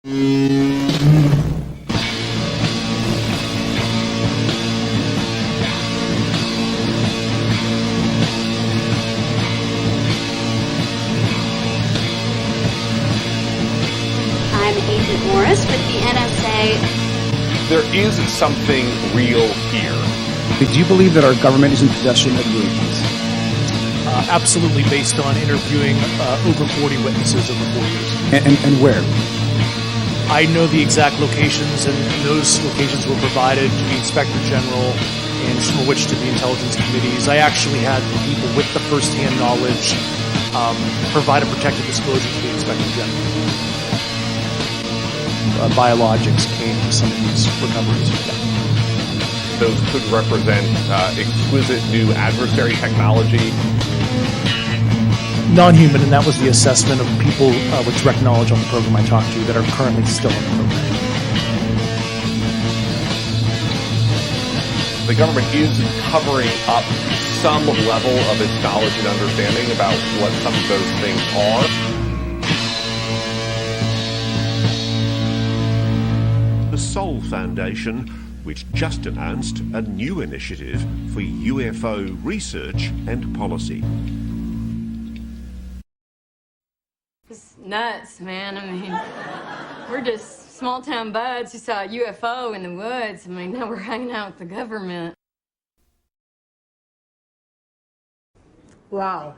Agent Morris with the NSA. There is something real here. Do you believe that our government is in possession of UAPs? Absolutely, based on interviewing over 40 witnesses over 4 years. And where? I know the exact locations, and those locations were provided to the Inspector General and from which to the intelligence committees. I actually had the people with the first-hand knowledge provide a protected disclosure to the Inspector General. Biologics came to some of these recoveries. Those could represent exquisite new adversary technology. Non-human, and that was the assessment of people with direct knowledge on the program I talked to that are currently still on the program. The government is covering up some level of its knowledge and understanding about what some of those things are. The Soul Foundation, which just announced a new initiative for UFO research and policy. It's nuts, man. I mean, we're just small-town buds who saw a UFO in the woods. I mean, now we're hanging out with the government. Wow.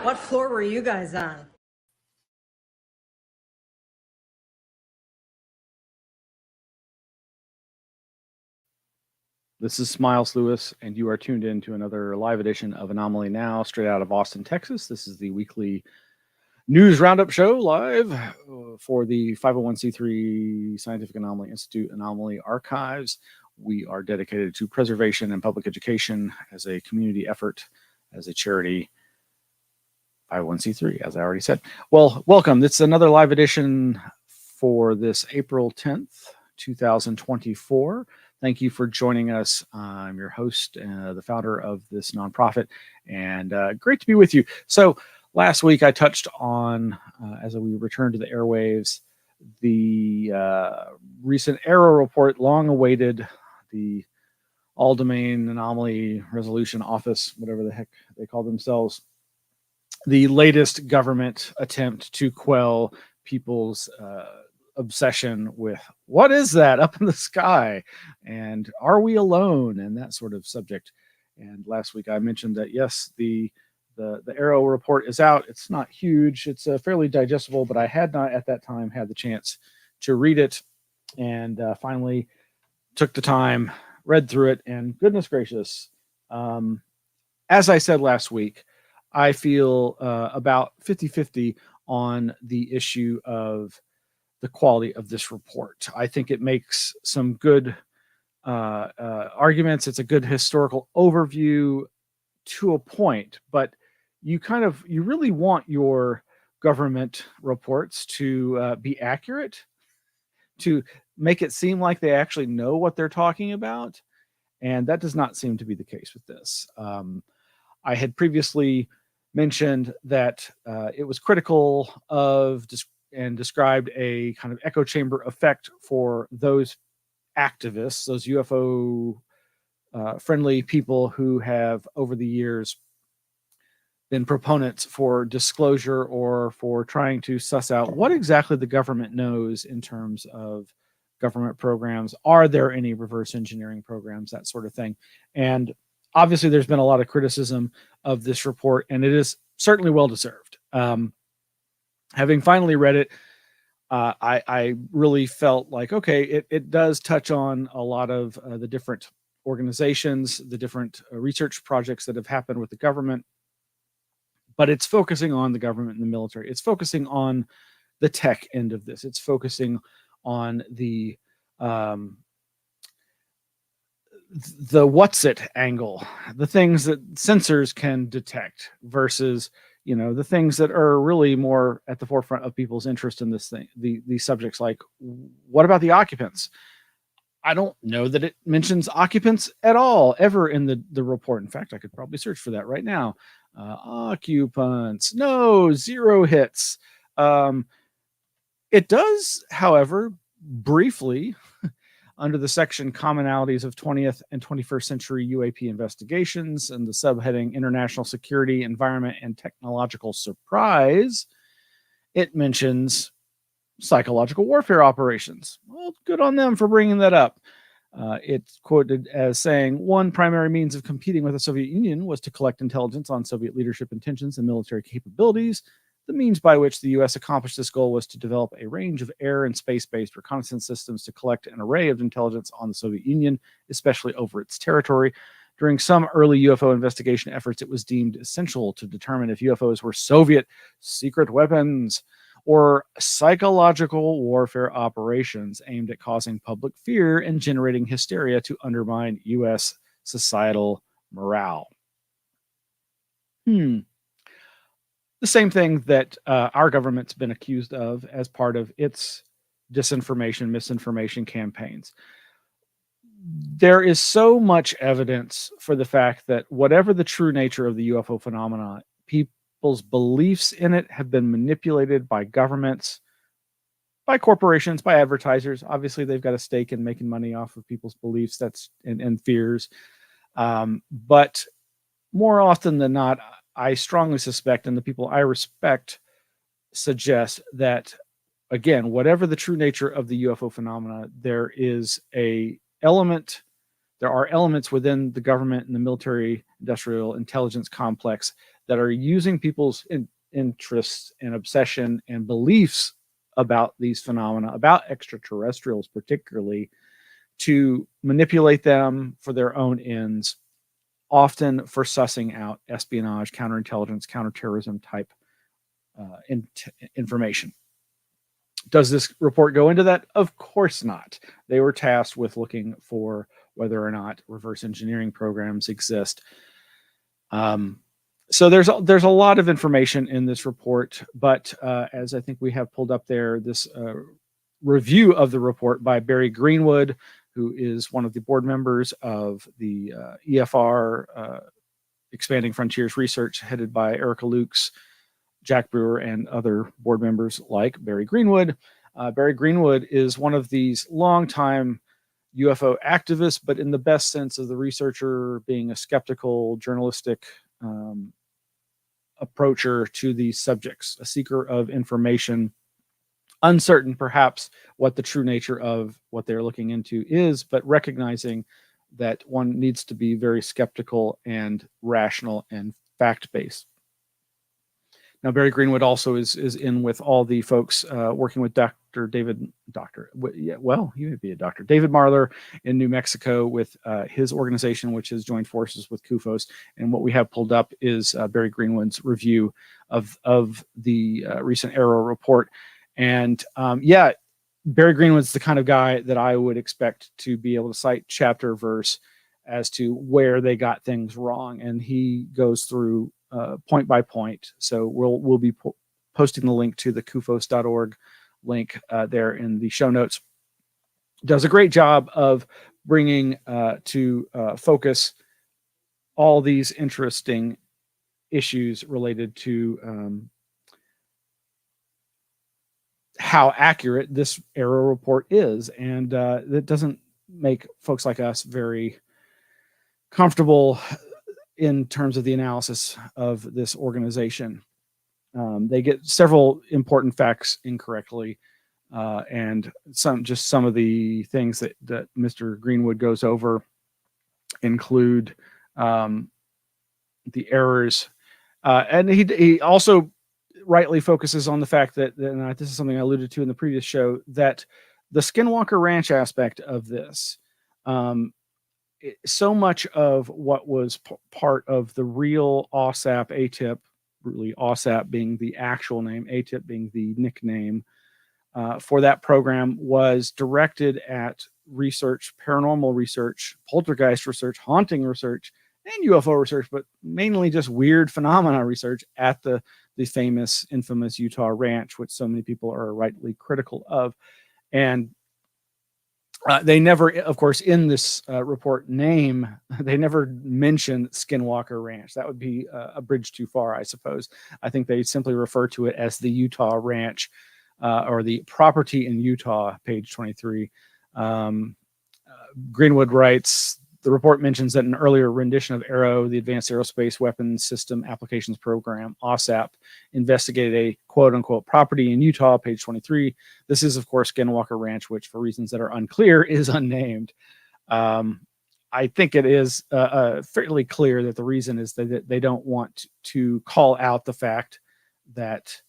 What floor were you guys on? This is Miles Lewis, and you are tuned in to another live edition of Anomaly Now, straight out of Austin, Texas. This is the weekly news roundup show live for the 501c3 Scientific Anomaly Institute Anomaly Archives. We are dedicated to preservation and public education as a community effort, as a charity, 501c3, as I already said. Well, welcome. It's another live edition for this April 10th, 2024. Thank you for joining us. I'm your host, the founder of this nonprofit, and great to be with you. So last week I touched on, as we return to the airwaves, the recent AARO report, long awaited, the All-Domain Anomaly Resolution Office, whatever the heck they call themselves, the latest government attempt to quell people's obsession with what is that up in the sky and are we alone and that sort of subject. And last week I mentioned that yes, the AARO report is out. It's not huge, it's fairly digestible, but I had not at that time had the chance to read it, and finally took the time, read through it, and goodness gracious, as I said last week, I feel about 50-50 on the issue of the quality of this report. I think it makes some good arguments. It's a good historical overview to a point, but you really want your government reports to be accurate, to make it seem like they actually know what they're talking about. And that does not seem to be the case with this. I had previously mentioned that it was critical of and described a kind of echo chamber effect for those activists, those UFO friendly people who have over the years been proponents for disclosure or for trying to suss out what exactly the government knows in terms of government programs. Are there any reverse engineering programs, that sort of thing? And obviously there's been a lot of criticism of this report, and it is certainly well deserved. Having finally read it, I really felt like, okay, it does touch on a lot of the different organizations, the different research projects that have happened with the government, but it's focusing on the government and the military. It's focusing on the tech end of this. It's focusing on the what's it angle, the things that sensors can detect versus, the things that are really more at the forefront of people's interest in this thing, these subjects, like what about the occupants? I don't know that it mentions occupants at all ever in the report. In fact, I could probably search for that right now. Occupants, no, 0 hits. It does, however, briefly, under the section Commonalities of 20th and 21st Century UAP Investigations and the subheading International Security, Environment, and Technological Surprise, it mentions psychological warfare operations. Well, good on them for bringing that up. It's quoted as saying, one primary means of competing with the Soviet Union was to collect intelligence on Soviet leadership intentions and military capabilities. The means by which the U.S. accomplished this goal was to develop a range of air and space-based reconnaissance systems to collect an array of intelligence on the Soviet Union, especially over its territory. During some early UFO investigation efforts, it was deemed essential to determine if UFOs were Soviet secret weapons or psychological warfare operations aimed at causing public fear and generating hysteria to undermine U.S. societal morale. The same thing that our government's been accused of as part of its disinformation, misinformation campaigns. There is so much evidence for the fact that whatever the true nature of the UFO phenomena, people's beliefs in it have been manipulated by governments, by corporations, by advertisers. Obviously, they've got a stake in making money off of people's beliefs and fears. But more often than not, I strongly suspect, and the people I respect suggest that, again, whatever the true nature of the UFO phenomena, there are elements within the government and the military industrial intelligence complex that are using people's interests and obsession and beliefs about these phenomena, about extraterrestrials particularly, to manipulate them for their own ends, often for sussing out espionage, counterintelligence, counterterrorism type information. Does this report go into that? Of course not. They were tasked with looking for whether or not reverse engineering programs exist. So there's a lot of information in this report, but as I think we have pulled up there, this review of the report by Barry Greenwood, who is one of the board members of the EFR, Expanding Frontiers Research, headed by Erica Lukes, Jack Brewer, and other board members like Barry Greenwood. Barry Greenwood is one of these longtime UFO activists, but in the best sense of the researcher, being a skeptical, journalistic approacher to these subjects, a seeker of information, uncertain perhaps what the true nature of what they're looking into is, but recognizing that one needs to be very skeptical and rational and fact-based. Now, Barry Greenwood also is in with all the folks working with he would be a doctor, David Marler in New Mexico with his organization, which has joined forces with CUFOS. And what we have pulled up is Barry Greenwood's review of the recent AARO report. And Barry Greenwood's the kind of guy that I would expect to be able to cite chapter verse as to where they got things wrong. And he goes through point by point. So we'll be posting the link to the kufos.org link there in the show notes. Does a great job of bringing to focus all these interesting issues related to how accurate this AARO report is. And that doesn't make folks like us very comfortable in terms of the analysis of this organization. They get several important facts incorrectly, and some of the things that Mr. Greenwood goes over include the errors, and he also rightly focuses on the fact that, and this is something I alluded to in the previous show, that the Skinwalker Ranch aspect of this, so much of what was part of the real OSAP ATIP, really OSAP being the actual name, ATIP being the nickname for that program, was directed at research, paranormal research, poltergeist research, haunting research, and UFO research, but mainly just weird phenomena research at the famous, infamous Utah Ranch, which so many people are rightly critical of. And they never, of course, in this report name, they never mention Skinwalker Ranch. That would be a bridge too far, I suppose. I think they simply refer to it as the Utah Ranch, or the property in Utah, page 23. Greenwood writes, the report mentions that an earlier rendition of AARO, the Advanced Aerospace Weapons System Applications Program, OSAP, investigated a quote-unquote property in Utah, page 23. This is, of course, Skinwalker Ranch, which, for reasons that are unclear, is unnamed. I think it is fairly clear that the reason is that they don't want to call out the fact that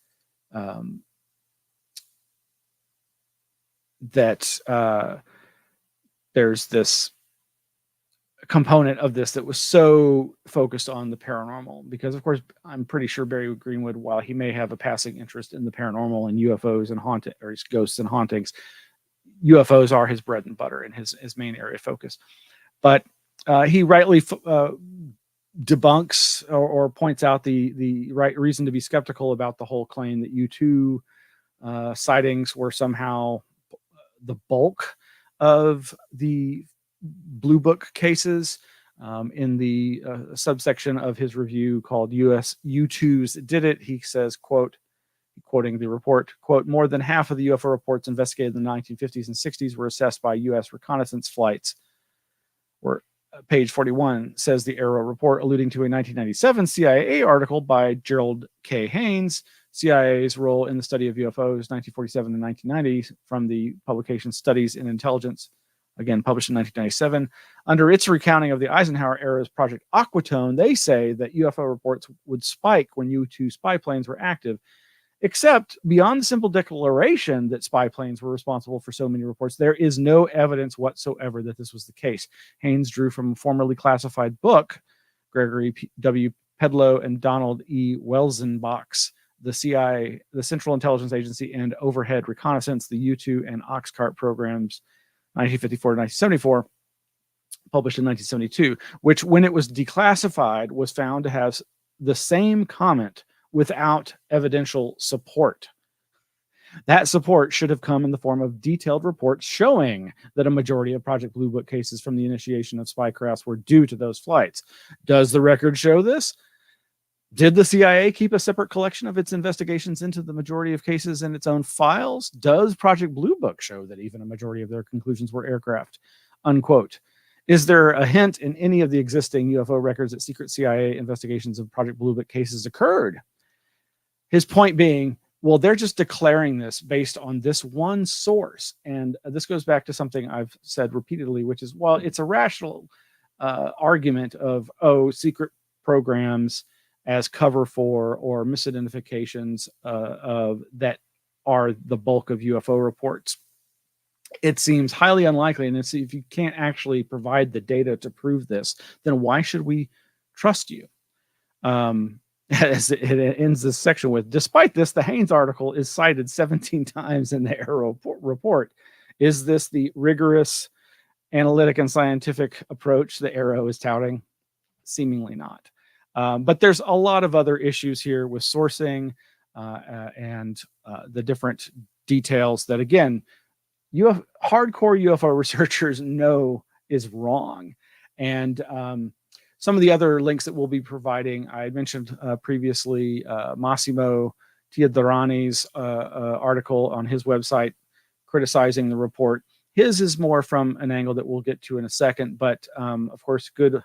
there's this component of this that was so focused on the paranormal, because of course I'm pretty sure Barry Greenwood, while he may have a passing interest in the paranormal and UFOs and ghosts and hauntings, UFOs are his bread and butter and his main area of focus. But he rightly debunks or points out the right reason to be skeptical about the whole claim that U2 sightings were somehow the bulk of the Blue Book cases. In the subsection of his review called US U2s Did It, he says, quote, quoting the report, quote, more than half of the UFO reports investigated in the 1950s and 60s were assessed by U.S. reconnaissance flights. Where page 41 says the AARO report, alluding to a 1997 CIA article by Gerald K. Haynes, CIA's role in the study of UFOs, 1947 to 1990, from the publication Studies in Intelligence, again published in 1997. Under its recounting of the Eisenhower era's Project Aquatone, they say that UFO reports would spike when U-2 spy planes were active, except beyond the simple declaration that spy planes were responsible for so many reports, there is no evidence whatsoever that this was the case. Haynes drew from a formerly classified book, Gregory W. Pedlow and Donald E. Welzenbach's The CIA, the Central Intelligence Agency, and Overhead Reconnaissance, the U-2 and Oxcart programs, 1954 to 1974, published in 1972, which, when it was declassified, was found to have the same comment without evidential support. That support should have come in the form of detailed reports showing that a majority of Project Blue Book cases from the initiation of spycrafts were due to those flights. Does the record show this? Did the CIA keep a separate collection of its investigations into the majority of cases in its own files? Does Project Blue Book show that even a majority of their conclusions were aircraft? Unquote. Is there a hint in any of the existing UFO records that secret CIA investigations of Project Blue Book cases occurred? His point being, well, they're just declaring this based on this one source. And this goes back to something I've said repeatedly, which is, well, it's a rational argument of, secret programs as cover for or misidentifications of that are the bulk of UFO reports. It seems highly unlikely. And if you can't actually provide the data to prove this, then why should we trust you? As it ends this section with, despite this, the Haynes article is cited 17 times in the AARO report. Is this the rigorous analytic and scientific approach the AARO is touting? Seemingly not. But there's a lot of other issues here with sourcing and the different details that, again, hardcore UFO researchers know is wrong. And some of the other links that we'll be providing, I mentioned previously, Massimo Teodoran's article on his website criticizing the report. His is more from an angle that we'll get to in a second, but of course, good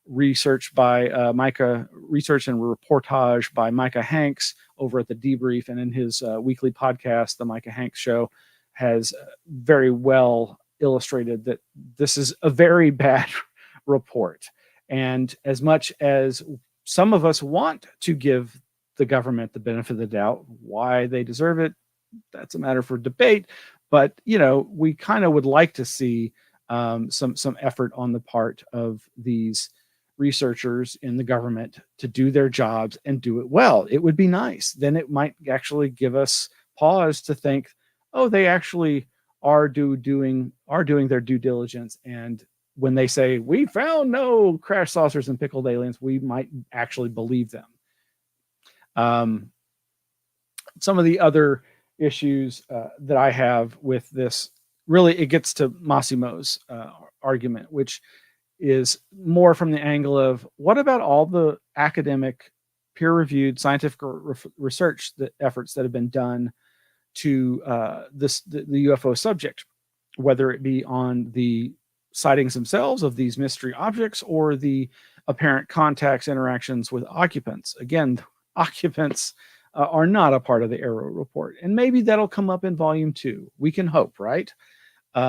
research by Micah, research and reportage by Micah Hanks over at the Debrief, and in his weekly podcast, the Micah Hanks Show, has very well illustrated that this is a very bad report. And as much as some of us want to give the government the benefit of the doubt, why they deserve it, that's a matter for debate. But, we kind of would like to see some effort on the part of these researchers in the government to do their jobs and do it well. It would be nice. Then it might actually give us pause to think, they actually are doing their due diligence. And when they say, we found no crash saucers and pickled aliens, we might actually believe them. Some of the other issues that I have with this, really, it gets to Massimo's argument, which is more from the angle of, what about all the academic, peer-reviewed scientific research efforts that have been done to the UFO subject, whether it be on the sightings themselves of these mystery objects or the apparent contacts, interactions with occupants. Again, occupants are not a part of the AARO report, and maybe that'll come up in volume 2. We can hope, right?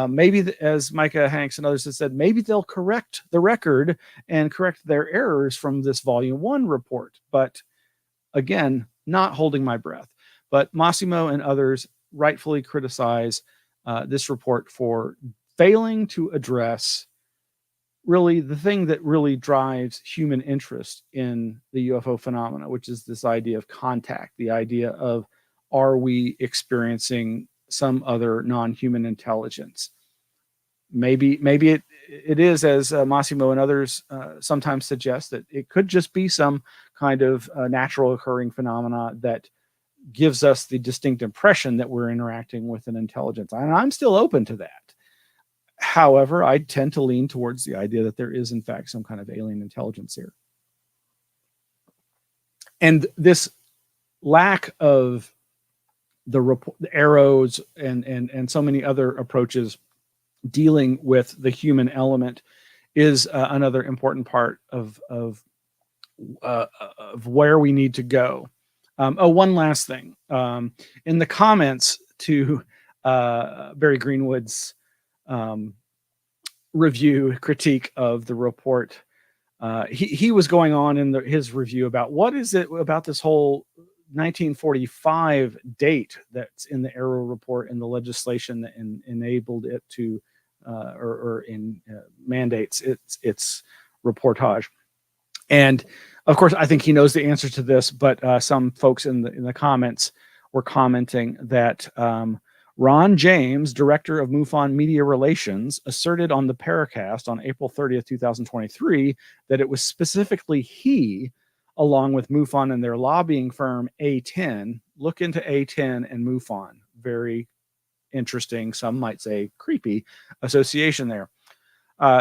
Maybe, as Micah Hanks and others have said, maybe they'll correct the record and correct their errors from this volume 1 report. But again, not holding my breath. But Massimo and others rightfully criticize this report for failing to address really the thing that really drives human interest in the UFO phenomena, which is this idea of contact, the idea of, are we experiencing some other non-human intelligence? Maybe it is, as Massimo and others sometimes suggest, that it could just be some kind of natural occurring phenomena that gives us the distinct impression that we're interacting with an intelligence. And I'm still open to that. However, I tend to lean towards the idea that there is, in fact, some kind of alien intelligence here. And this lack of the arrows and so many other approaches dealing with the human element is another important part of where we need to go. One last thing. In the comments to Barry Greenwood's review critique of the report, he was going on in his review about what is it about this whole 1945 date that's in the AARO report and the legislation that enabled it to mandates its reportage. And of course, I think he knows the answer to this, but some folks in the comments were commenting that Ron James, director of MUFON Media Relations, asserted on the Paracast on April 30th, 2023, that it was specifically he, along with MUFON and their lobbying firm A10. Look into A10 and MUFON. Very interesting, some might say creepy association there.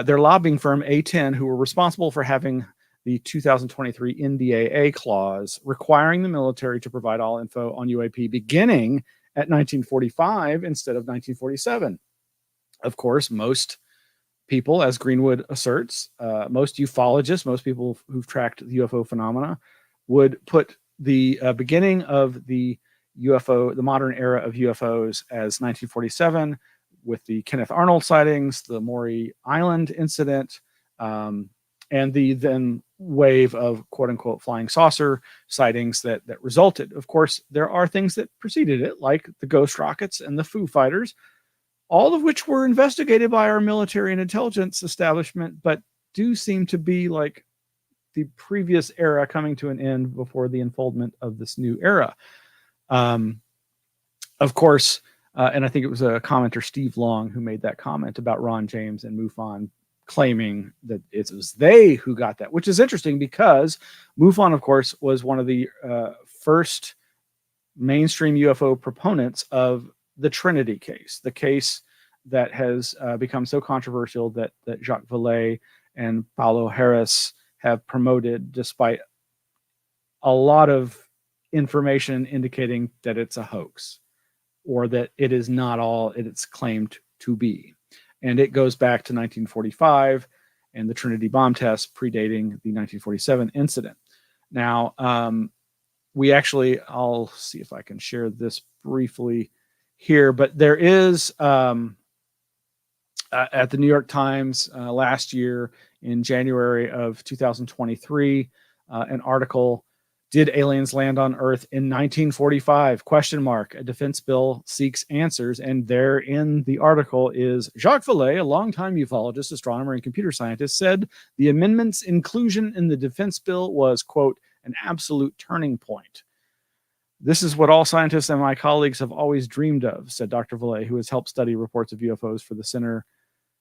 Their lobbying firm A10, who were responsible for having the 2023 NDAA clause requiring the military to provide all info on UAP beginning at 1945 instead of 1947. Of course, most people, as Greenwood asserts, most ufologists, most people who've tracked the UFO phenomena would put the beginning of the modern era of UFOs as 1947, with the Kenneth Arnold sightings, the Maury Island incident, and the then wave of quote-unquote flying saucer sightings that resulted. Of course, there are things that preceded it, like the Ghost Rockets and the Foo Fighters, all of which were investigated by our military and intelligence establishment, but do seem to be like the previous era coming to an end before the unfoldment of this new era. Of course, and I think it was a commenter, Steve Long, who made that comment about Ron James and MUFON claiming that it was they who got that, which is interesting because MUFON, of course, was one of the first mainstream UFO proponents of the Trinity case, the case that has become so controversial that Jacques Vallée and Paulo Harris have promoted, despite a lot of information indicating that it's a hoax or that it is not all it's claimed to be. And it goes back to 1945 and the Trinity bomb test predating the 1947 incident. Now, I'll see if I can share this briefly here, but there is at the New York Times last year in January of 2023, an article, "Did aliens land on Earth in 1945? A defense bill seeks answers." And there in the article is Jacques Vallée, a longtime ufologist, astronomer, and computer scientist, said the amendment's inclusion in the defense bill was, quote, "an absolute turning point. This is what all scientists and my colleagues have always dreamed of," said Dr. Vallée, who has helped study reports of UFOs for the Centre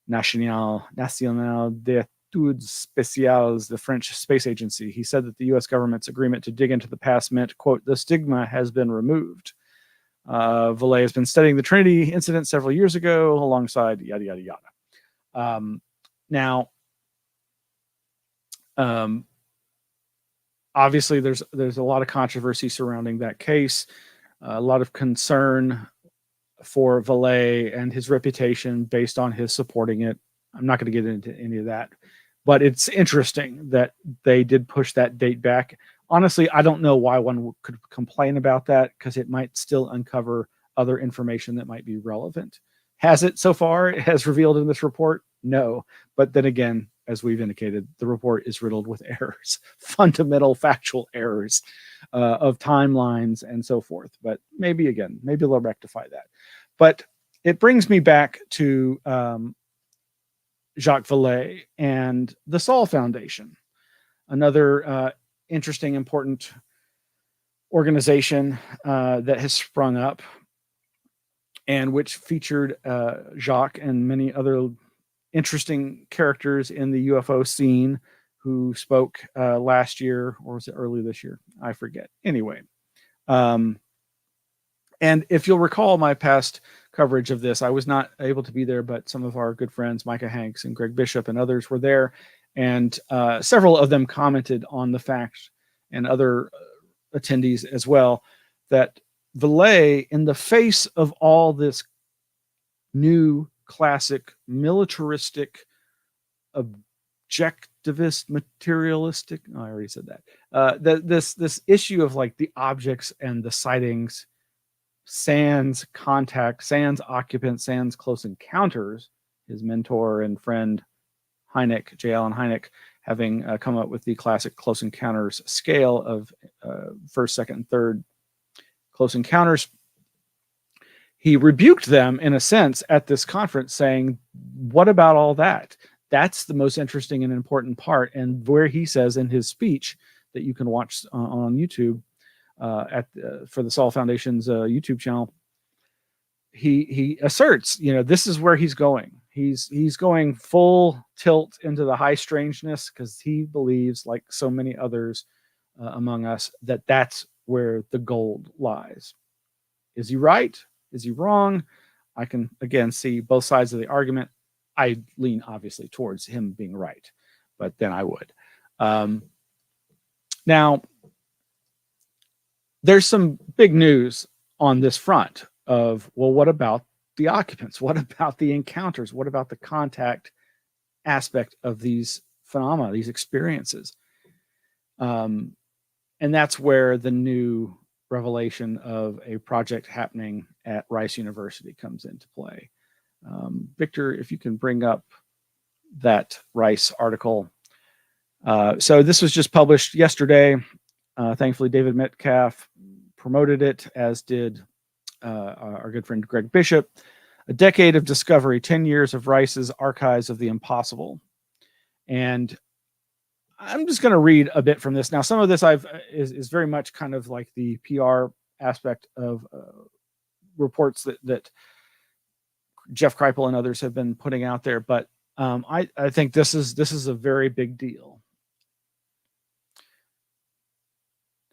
National d'Études Spéciales, the French space agency. He said that the U.S. government's agreement to dig into the past meant, quote, "the stigma has been removed." Vallée has been studying the Trinity incident several years ago alongside yada, yada, yada. Obviously, there's a lot of controversy surrounding that case. a lot of concern for Vallée and his reputation based on his supporting it. I'm not going to get into any of that, but it's interesting that they did push that date back. Honestly, I don't know why one could complain about that, because it might still uncover other information that might be relevant. Has it so far, as revealed in this report? No. But then again, as we've indicated, the report is riddled with errors, fundamental factual errors of timelines and so forth. But maybe they'll rectify that. But it brings me back to Jacques Vallée and the Saul Foundation, another interesting, important organization that has sprung up, and which featured Jacques and many other interesting characters in the UFO scene who spoke last year, or was it early this year? I forget. Anyway, and if you'll recall my past coverage of this, I was not able to be there, but some of our good friends, Micah Hanks and Greg Bishop and others, were there, and several of them commented on the fact, and other attendees as well, that Vallée, in the face of all this new classic militaristic, objectivist, materialistic, I already said that, this issue of like the objects and the sightings, sans contact, sans occupant, sans close encounters, his mentor and friend Hynek, J. Allen Hynek, having come up with the classic close encounters scale of first, second, and third close encounters. He rebuked them in a sense at this conference, saying, what about all that? That's the most interesting and important part. And where he says in his speech that you can watch on YouTube for the Saul Foundation's YouTube channel, he asserts, this is where he's going. He's going full tilt into the high strangeness, because he believes, like so many others among us, that that's where the gold lies. Is he right? Is he wrong? I can, again, see both sides of the argument. I lean, obviously, towards him being right, but then I would. Now, there's some big news on this front of, well, what about the occupants? What about the encounters? What about the contact aspect of these phenomena, these experiences? And that's where the new revelation of a project happening at Rice University comes into play. Victor, if you can bring up that Rice article. So this was just published yesterday. Thankfully, David Metcalf promoted it, as did our good friend Greg Bishop. A decade of discovery, 10 years of Rice's Archives of the Impossible. And I'm just going to read a bit from this. Now, some of this is very much kind of like the PR aspect of reports that Jeff Kripal and others have been putting out there, but I think this is a very big deal.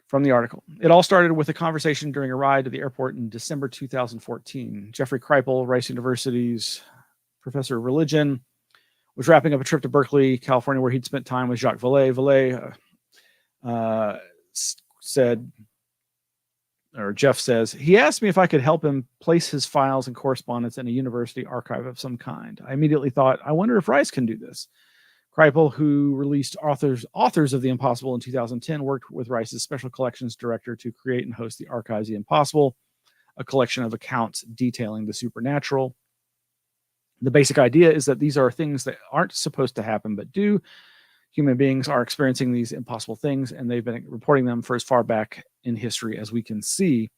From the article, it all started with a conversation during a ride to the airport in December 2014. Jeffrey Kripal, Rice University's professor of religion, was wrapping up a trip to Berkeley, California, where he'd spent time with Jacques Vallée. Vallée said, or Jeff says, he asked me if I could help him place his files and correspondence in a university archive of some kind. I immediately thought, I wonder if Rice can do this. Kripal, who released Authors of the Impossible in 2010, worked with Rice's special collections director to create and host the Archives of the Impossible, a collection of accounts detailing the supernatural. The basic idea is that these are things that aren't supposed to happen, but do. Human beings are experiencing these impossible things, and they've been reporting them for as far back in history as we can see.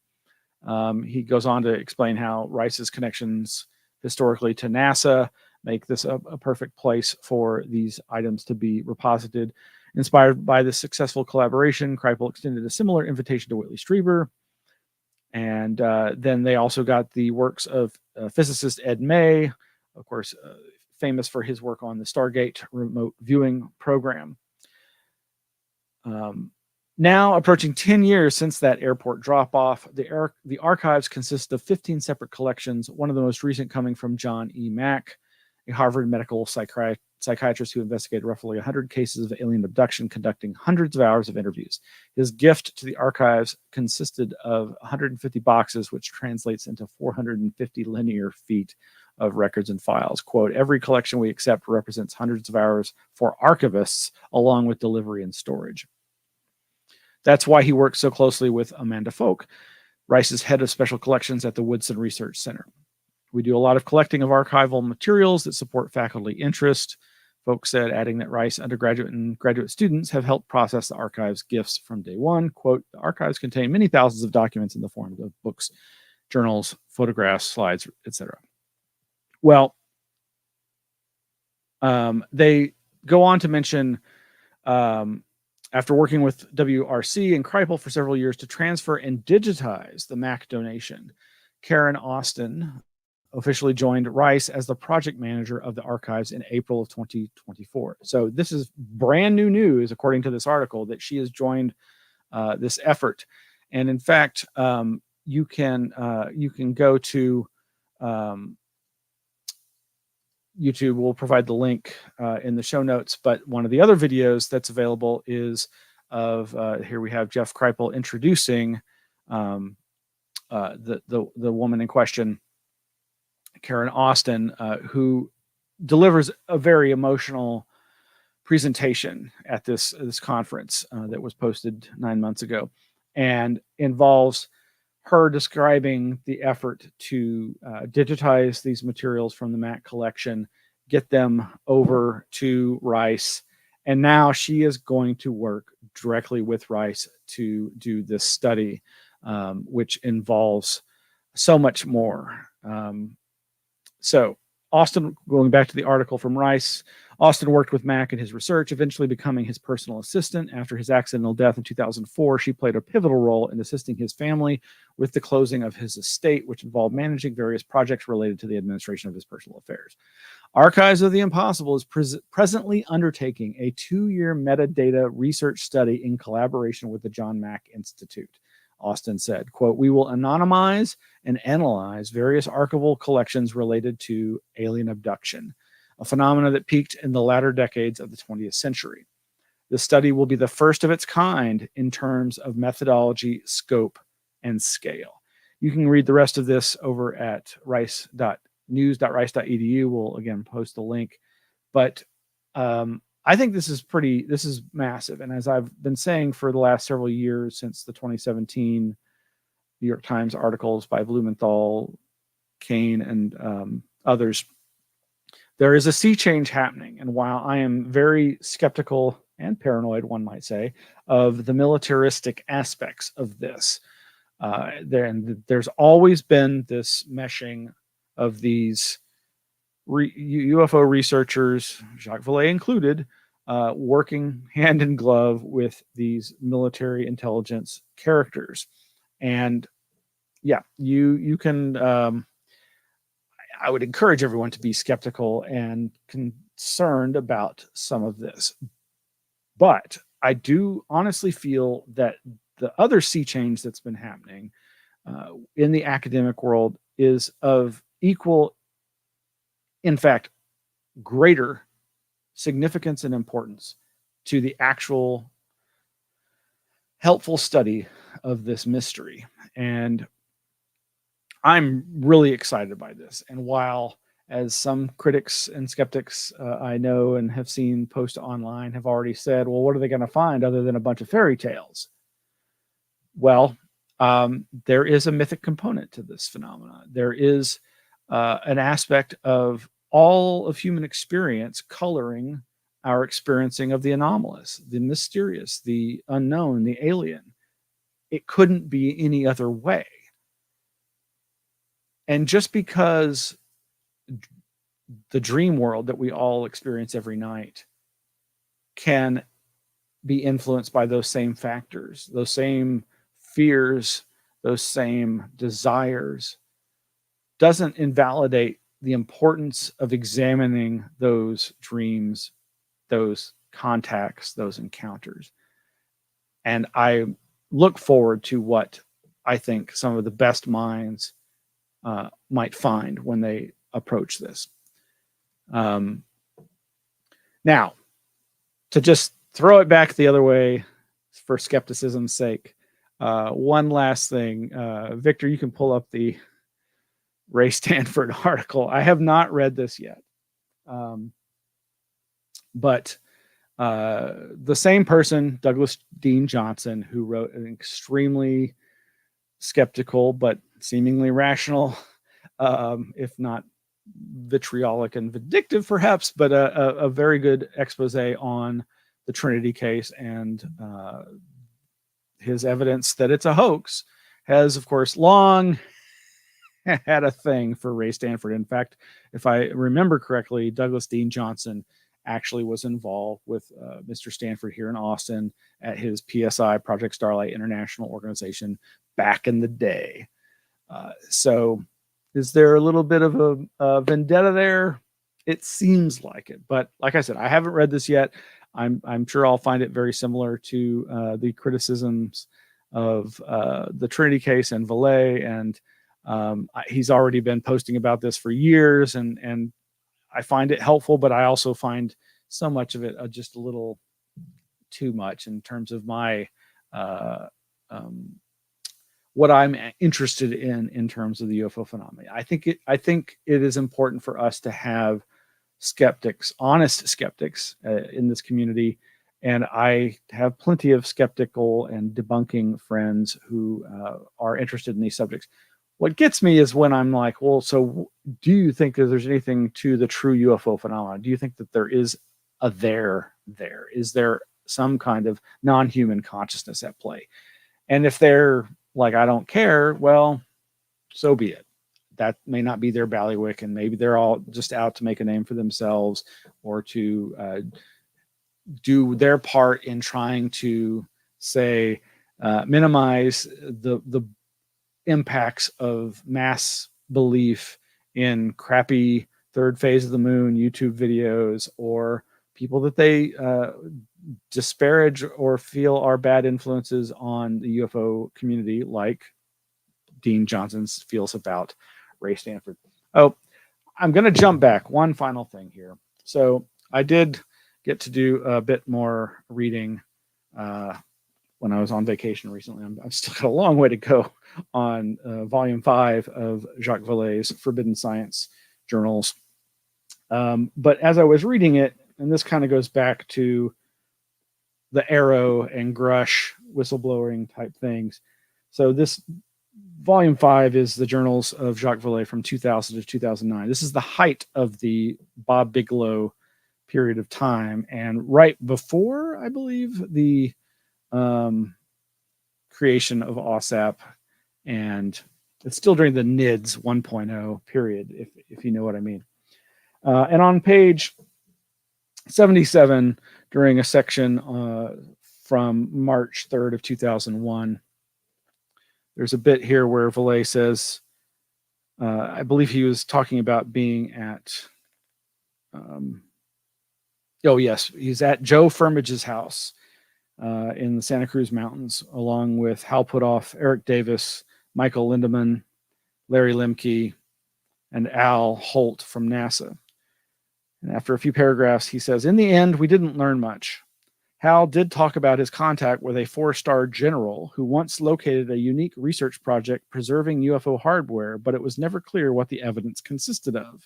He goes on to explain how Rice's connections historically to NASA make this a perfect place for these items to be reposited. Inspired by this successful collaboration, Kripal extended a similar invitation to Whitley Strieber. And then they also got the works of physicist Ed May, of course, famous for his work on the Stargate remote viewing program. Now, approaching 10 years since that airport drop-off, the archives consist of 15 separate collections, one of the most recent coming from John E. Mack, a Harvard medical psychiatrist who investigated roughly 100 cases of alien abduction, conducting hundreds of hours of interviews. His gift to the archives consisted of 150 boxes, which translates into 450 linear feet of records and files. Quote, every collection we accept represents hundreds of hours for archivists, along with delivery and storage. That's why he works so closely with Amanda Folk, Rice's head of special collections at the Woodson Research Center. We do a lot of collecting of archival materials that support faculty interest. Folk said, adding that Rice undergraduate and graduate students have helped process the archives' gifts from day one. Quote, the archives contain many thousands of documents in the form of books, journals, photographs, slides, etc. Well, they go on to mention, after working with WRC and Kripal for several years to transfer and digitize the MAC donation, Karen Austin officially joined Rice as the project manager of the archives in April of 2024. So this is brand new news, according to this article, that she has joined this effort. And in fact, you can go to YouTube. Will provide the link in the show notes. But one of the other videos that's available is of here we have Jeff Kripal introducing the woman in question, Karen Austin, who delivers a very emotional presentation at this conference that was posted 9 months ago, and involves her describing the effort to digitize these materials from the MAC collection, get them over to Rice, and now she is going to work directly with Rice to do this study, which involves so much more. So Austin, going back to the article from Rice, Austin worked with Mac in his research, eventually becoming his personal assistant. After his accidental death in 2004, she played a pivotal role in assisting his family with the closing of his estate, which involved managing various projects related to the administration of his personal affairs. Archives of the Impossible is presently undertaking a 2-year metadata research study in collaboration with the John Mack Institute. Austin said, quote, we will anonymize and analyze various archival collections related to alien abduction, a phenomenon that peaked in the latter decades of the 20th century. This study will be the first of its kind in terms of methodology, scope, and scale. You can read the rest of this over at news.rice.edu. We'll again post the link. But I think this is massive. And as I've been saying for the last several years, since the 2017 New York Times articles by Blumenthal, Kane, and others, there is a sea change happening. And while I am very skeptical and paranoid, one might say, of the militaristic aspects of this, there's always been this meshing of these UFO researchers, Jacques Vallée included, working hand in glove with these military intelligence characters. And yeah, you can, I would encourage everyone to be skeptical and concerned about some of this. But I do honestly feel that the other sea change that's been happening in the academic world is of equal, in fact, greater significance and importance to the actual helpful study of this mystery. And I'm really excited by this. And while, as some critics and skeptics I know and have seen post online have already said, well, what are they going to find other than a bunch of fairy tales? Well, there is a mythic component to this phenomenon. There is an aspect of all of human experience coloring our experiencing of the anomalous, the mysterious, the unknown, the alien. It couldn't be any other way. And just because the dream world that we all experience every night can be influenced by those same factors, those same fears, those same desires, doesn't invalidate the importance of examining those dreams, those contacts, those encounters. And I look forward to what I think some of the best minds might find when they approach this. Now, to just throw it back the other way for skepticism's sake, one last thing. Victor, you can pull up the Ray Stanford article. I have not read this yet. But the same person, Douglas Dean Johnson, who wrote an extremely skeptical but seemingly rational, if not vitriolic and vindictive perhaps, but a very good expose on the Trinity case and his evidence that it's a hoax, has, of course, long had a thing for Ray Stanford. In fact, if I remember correctly, Douglas Dean Johnson actually was involved with Mr. Stanford here in Austin at his PSI, Project Starlight International Organization, back in the day. So is there a little bit of a vendetta there? It seems like it. But like I said, I haven't read this yet. I'm sure I'll find it very similar to the criticisms of the Trinity case and Vallée. And he's already been posting about this for years. And I find it helpful, but I also find so much of it just a little too much in terms of my what I'm interested in terms of the UFO phenomenon. I think it is important for us to have skeptics, honest skeptics in this community. And I have plenty of skeptical and debunking friends who are interested in these subjects. What gets me is when I'm like, well, so do you think that there's anything to the true UFO phenomenon? Do you think that there is a there? Is there some kind of non-human consciousness at play? And if they're like, I don't care, well, so be it. That may not be their bailiwick, and maybe they're all just out to make a name for themselves or to do their part in trying to say minimize the impacts of mass belief in crappy third phase of the moon YouTube videos, or people that they disparage or feel are bad influences on the UFO community, like Dean Johnson feels about Ray Stanford. Oh, I'm going to jump back. One final thing here. So I did get to do a bit more reading when I was on vacation recently. I've still got a long way to go on volume 5 of Jacques Vallée's Forbidden Science journals. But as I was reading it, and this kind of goes back to the AARO and Grush whistleblowing type things. So this volume 5 is the journals of Jacques Vallée from 2000 to 2009. This is the height of the Bob Bigelow period of time, and right before, I believe, the creation of OSAP, and it's still during the NIDS 1.0 period, if you know what I mean. And on page 77, during a section from March 3rd of 2001, there's a bit here where Vallée says, I believe he was talking about being at, he's at Joe Firmage's house in the Santa Cruz Mountains, along with Hal Puthoff, Eric Davis, Michael Lindemann, Larry Lemke, and Al Holt from NASA. And after a few paragraphs, he says, in the end, we didn't learn much. Hal did talk about his contact with a 4-star general who once located a unique research project preserving UFO hardware, but it was never clear what the evidence consisted of.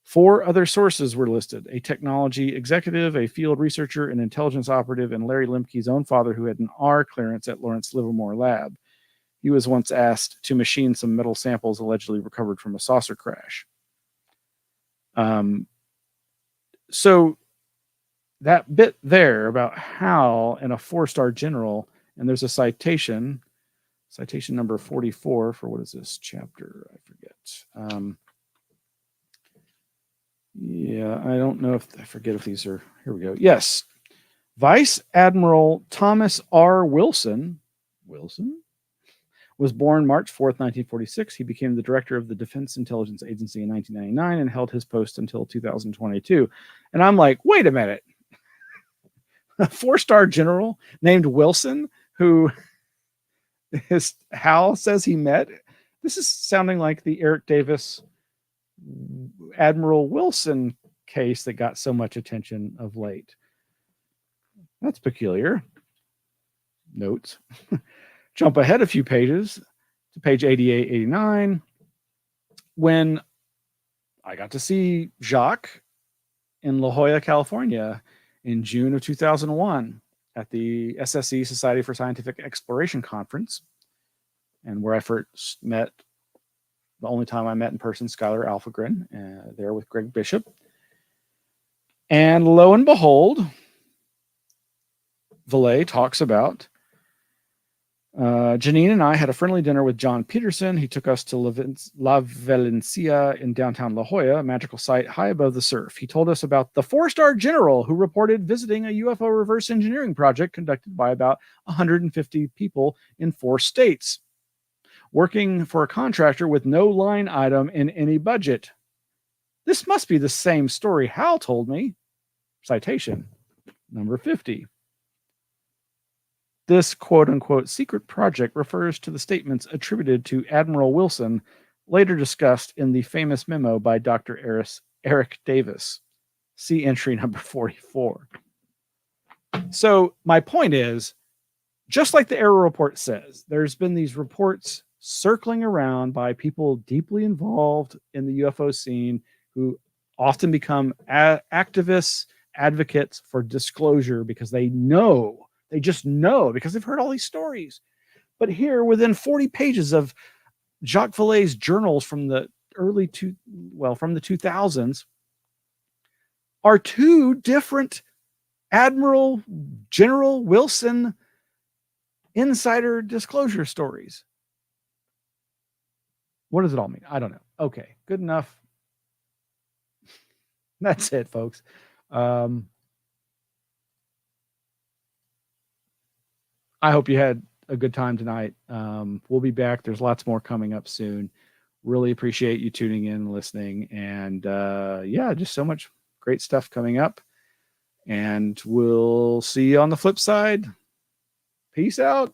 4 other sources were listed: a technology executive, a field researcher, an intelligence operative, and Larry Lemke's own father, who had an R clearance at Lawrence Livermore Lab. He was once asked to machine some metal samples allegedly recovered from a saucer crash. So that bit there about Hal and a 4-star general, and there's a citation number 44 for, what is this chapter? I forget. I don't know I forget if these are, here we go. Yes. Vice Admiral Thomas R. Wilson was born March 4th, 1946. He became the director of the Defense Intelligence Agency in 1999 and held his post until 2022. And I'm like, wait a minute. A 4-star general named Wilson, who Hal says he met. This is sounding like the Eric Davis, Admiral Wilson case that got so much attention of late. That's peculiar. Notes. Jump ahead a few pages to page 88, 89, when I got to see Jacques in La Jolla, California in June of 2001 at the SSE Society for Scientific Exploration Conference, and where I first met, the only time I met in person, Skylar Alphagren, there with Greg Bishop. And lo and behold, Vallée talks about Janine and I had a friendly dinner with John Peterson. He took us to La Valencia in downtown La Jolla, a magical site high above the surf. He told us about the 4-star general who reported visiting a UFO reverse engineering project conducted by about 150 people in 4 states, working for a contractor with no line item in any budget. This must be the same story Hal told me. Citation number 50. This quote-unquote secret project refers to the statements attributed to Admiral Wilson, later discussed in the famous memo by Dr. Eric Davis. See entry number 44. So my point is, just like the AARO report says, there's been these reports circling around by people deeply involved in the UFO scene who often become activists, advocates for disclosure because they just know because they've heard all these stories. But here, within 40 pages of Jacques Vallée's journals from the from the 2000s, are 2 different Admiral General Wilson insider disclosure stories. What does it all mean? I don't know. Okay, good enough. That's it, folks. I hope you had a good time tonight. We'll be back. There's lots more coming up soon. Really appreciate you tuning in and listening. And just so much great stuff coming up. And we'll see you on the flip side. Peace out.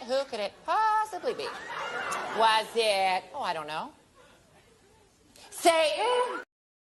Who could it possibly be? Was it, I don't know. Satan?